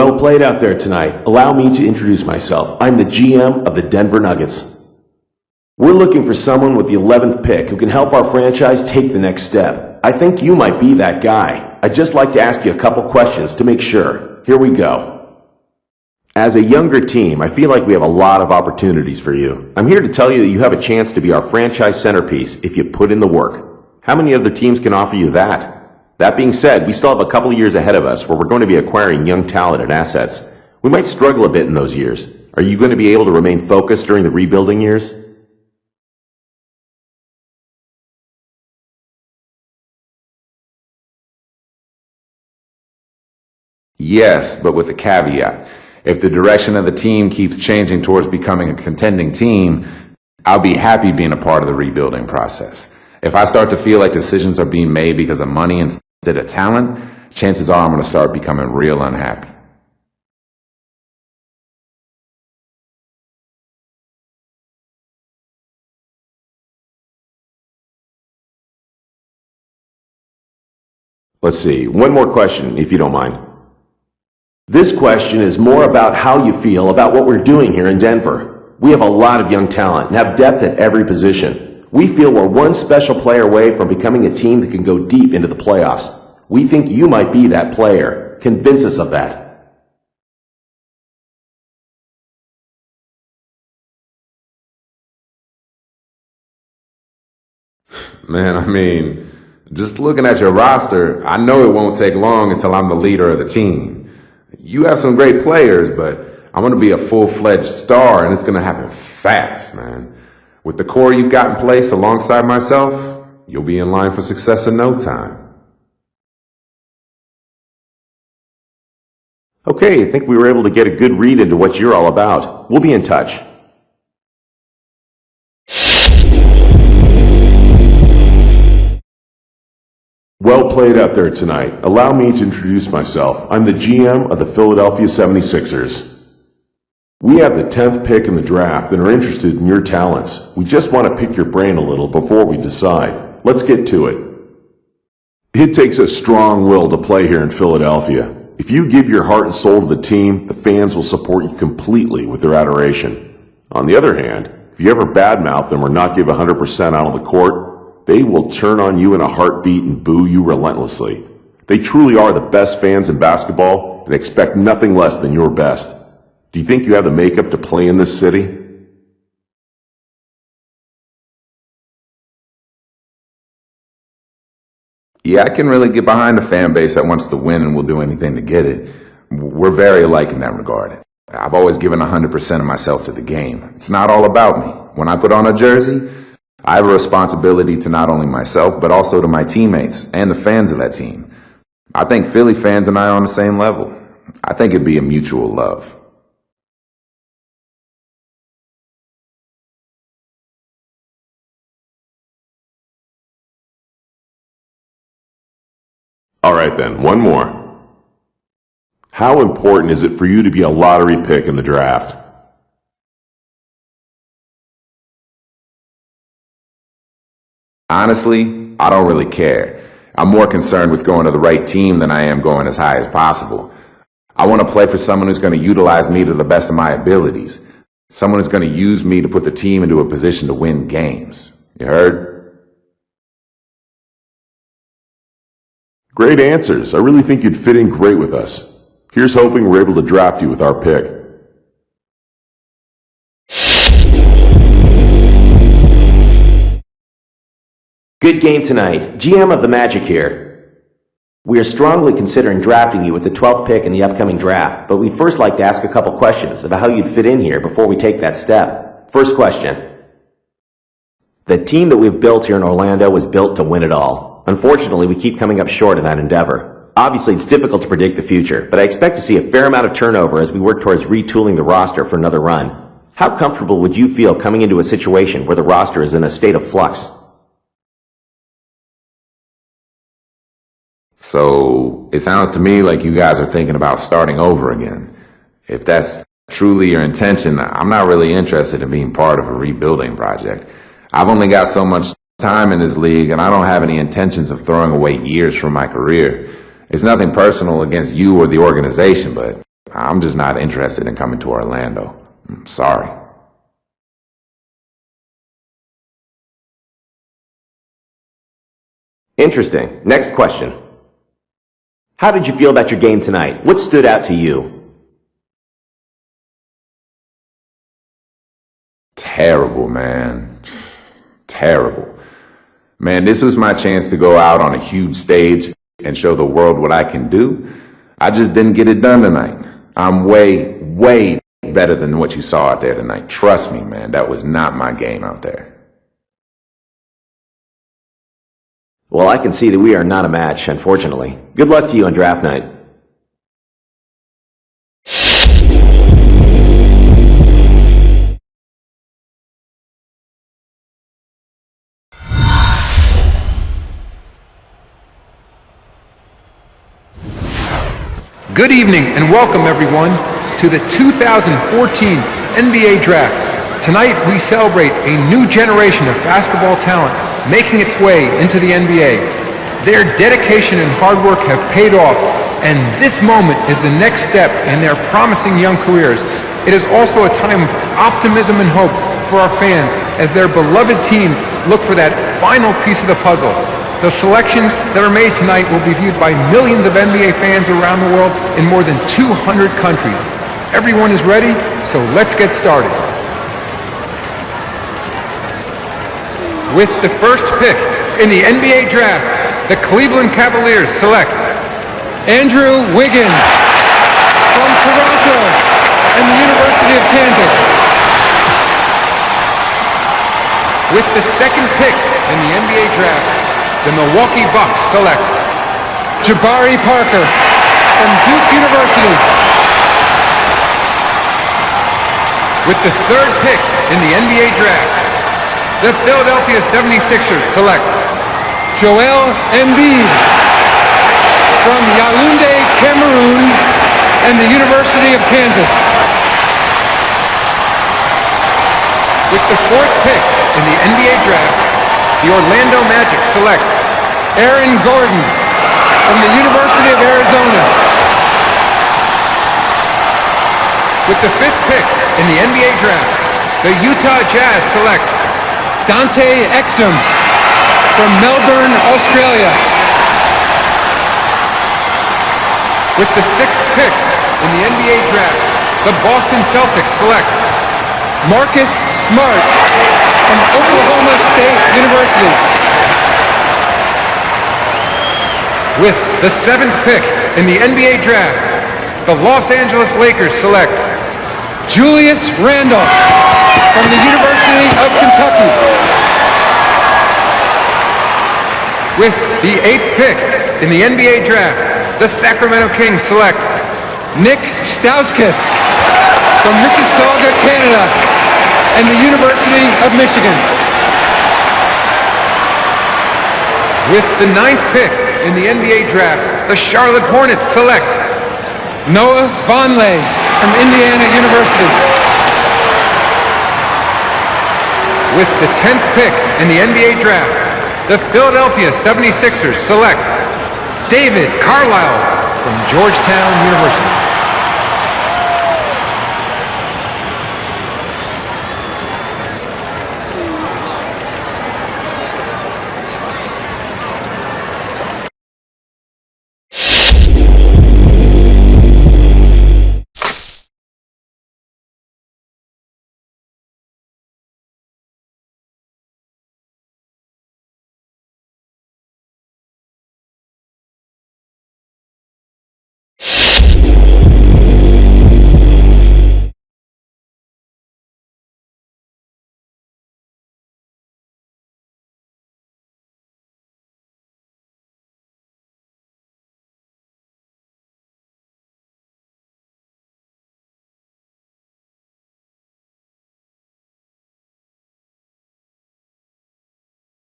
Well played out there tonight. Allow me to introduce myself. I'm the GM of the Denver Nuggets. We're looking for someone with the 11th pick who can help our franchise take the next step. I think you might be that guy. I'd just like to ask you a couple questions to make sure. Here we go. As a younger team, I feel like we have a lot of opportunities for you. I'm here to tell you that you have a chance to be our franchise centerpiece if you put in the work. How many other teams can offer you that? That being said, we still have a couple of years ahead of us where we're going to be acquiring young talent and assets. We might struggle a bit in those years. Are you going to be able to remain focused during the rebuilding years? Yes, but with a caveat. If the direction of the team keeps changing towards becoming a contending team, I'll be happy being a part of the rebuilding process. If I start to feel like decisions are being made because of money instead of talent, chances are I'm going to start becoming real unhappy. Let's see, one more question, if you don't mind. This question is more about how you feel about what we're doing here in Denver. We have a lot of young talent and have depth at every position. We feel we're one special player away from becoming a team that can go deep into the playoffs. We think you might be that player. Convince us of that. Man, just looking at your roster, I know it won't take long until I'm the leader of the team. You have some great players, but I'm going to be a full-fledged star, and it's going to happen fast, man. With the core you've got in place alongside myself, you'll be in line for success in no time. Okay, I think we were able to get a good read into what you're all about. We'll be in touch. Well played out there tonight. Allow me to introduce myself. I'm the GM of the Philadelphia 76ers. We have the 10th pick in the draft and are interested in your talents. We just want to pick your brain a little before we decide. Let's get to it. It takes a strong will to play here in Philadelphia. If you give your heart and soul to the team, the fans will support you completely with their adoration. On the other hand, if you ever badmouth them or not give 100% out on the court, they will turn on you in a heartbeat and boo you relentlessly. They truly are the best fans in basketball and expect nothing less than your best. Do you think you have the makeup to play in this city? Yeah, I can really get behind a fan base that wants to win and will do anything to get it. We're very alike in that regard. I've always given 100% of myself to the game. It's not all about me. When I put on a jersey, I have a responsibility to not only myself, but also to my teammates and the fans of that team. I think Philly fans and I are on the same level. I think it'd be a mutual love. All right then, one more. How important is it for you to be a lottery pick in the draft? Honestly, I don't really care. I'm more concerned with going to the right team than I am going as high as possible. I want to play for someone who's going to utilize me to the best of my abilities. Someone who's going to use me to put the team into a position to win games. You heard? Great answers. I really think you'd fit in great with us. Here's hoping we're able to draft you with our pick. Good game tonight. GM of the Magic here. We are strongly considering drafting you with the 12th pick in the upcoming draft, but we'd first like to ask a couple questions about how you'd fit in here before we take that step. First question. The team that we've built here in Orlando was built to win it all. Unfortunately, we keep coming up short of that endeavor. Obviously, it's difficult to predict the future, but I expect to see a fair amount of turnover as we work towards retooling the roster for another run. How comfortable would you feel coming into a situation where the roster is in a state of flux? So it sounds to me like you guys are thinking about starting over again. If that's truly your intention, I'm not really interested in being part of a rebuilding project. I've only got so much time in this league, and I don't have any intentions of throwing away years from my career. It's nothing personal against you or the organization, but I'm just not interested in coming to Orlando. I'm sorry. Interesting. Next question. How did you feel about your game tonight? What stood out to you? Terrible, man. Terrible. Man, this was my chance to go out on a huge stage and show the world what I can do. I just didn't get it done tonight. I'm way, way better than what you saw out there tonight. Trust me, man, that was not my game out there. Well, I can see that we are not a match, unfortunately. Good luck to you on draft night. Good evening and welcome everyone to the 2014 NBA Draft. Tonight we celebrate a new generation of basketball talent making its way into the NBA. Their dedication and hard work have paid off, and this moment is the next step in their promising young careers. It is also a time of optimism and hope for our fans as their beloved teams look for that final piece of the puzzle. The selections that are made tonight will be viewed by millions of NBA fans around the world in more than 200 countries. Everyone is ready, so let's get started. With the first pick in the NBA Draft, the Cleveland Cavaliers select Andrew Wiggins from Toronto and the University of Kansas. With the second pick in the NBA Draft, the Milwaukee Bucks select Jabari Parker from Duke University. With the third pick in the NBA Draft, the Philadelphia 76ers select Joel Embiid from Yaoundé, Cameroon and the University of Kansas. With the fourth pick in the NBA Draft, the Orlando Magic select Aaron Gordon from the University of Arizona. With the fifth pick in the NBA Draft, the Utah Jazz select Dante Exum from Melbourne, Australia. With the sixth pick in the NBA Draft, the Boston Celtics select Marcus Smart from Oklahoma State University. With the seventh pick in the NBA Draft, the Los Angeles Lakers select Julius Randle from the University of Kentucky. With the eighth pick in the NBA Draft, the Sacramento Kings select Nick Stauskas from Mississauga, Canada and the University of Michigan. With the ninth pick in the NBA Draft, the Charlotte Hornets select Noah Vonleh from Indiana University. With the 10th pick in the NBA Draft, the Philadelphia 76ers select David Carlisle from Georgetown University.